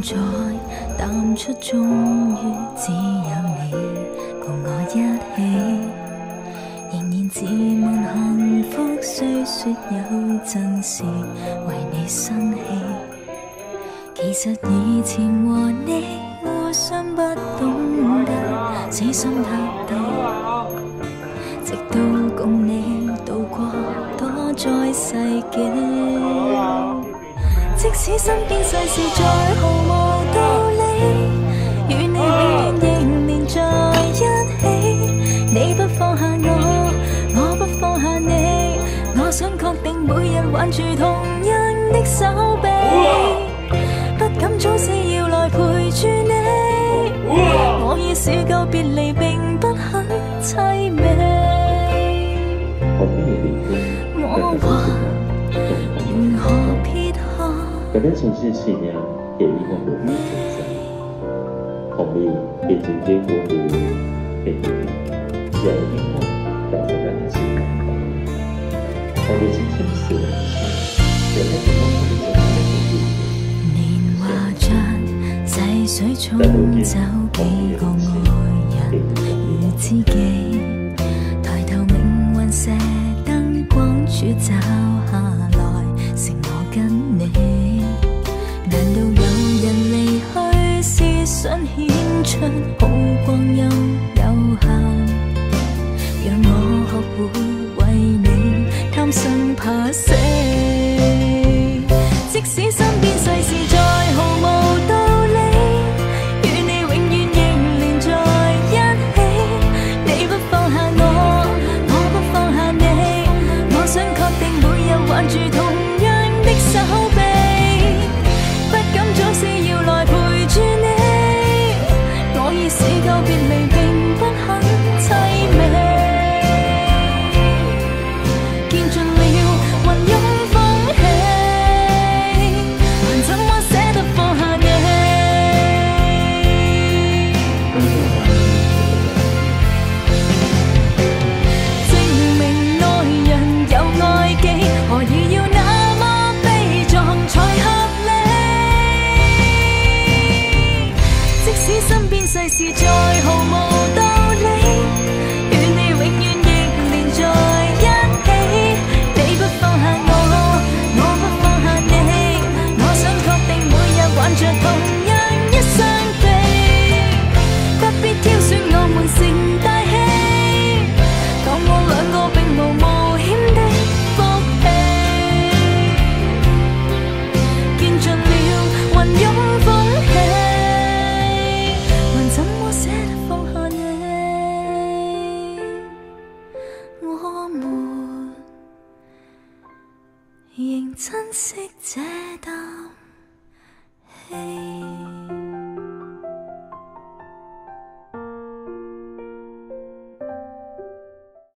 在淡出，終於只有你共我一起。仍然自問幸福，雖說有陣時為你生氣。其實以前和你互相不懂得死心塌地，直到共你渡過多災世紀。即使身邊世事再毫無道理，與你永遠仍連在一起。你不放下我，我不放下你，我想確定每日挽住同樣的手臂，不敢早死要來陪住你。我已試夠別離並不很凄美，我話如何撇開有啲城市是呢，也因為無法承受，同你變成結果你嘅決定，有影響在這段的情感。當你輕輕死了一些，有那種夢裡的年華像逝水沖走幾個愛人如知己，抬頭命運射燈光柱找下來，剩我跟你。難道有人離去是想顯出好光陰有限，讓我學會為你貪生怕死。即使身邊世事再毫無道理，與你永遠仍連在一起。你不放下我，我不放下你，我想確定每日挽住同樣的手臂，不敢早死要來陪住你。我已試夠別離並不很凄美，見盡了雲湧風起，還怎麼捨得放下你？證明愛人有愛己，何以要那麼悲壯才合理？即使身邊世事再毫無道理，與你永遠亦連在一起。你不放下我，我不放下你，我想確定每日挽着同樣一雙臂，不必挑選我們成大器，當我兩個並無冒險的福氣，見盡了雲湧風起，還怎麼捨得放下你？我們仍珍惜這啖氣。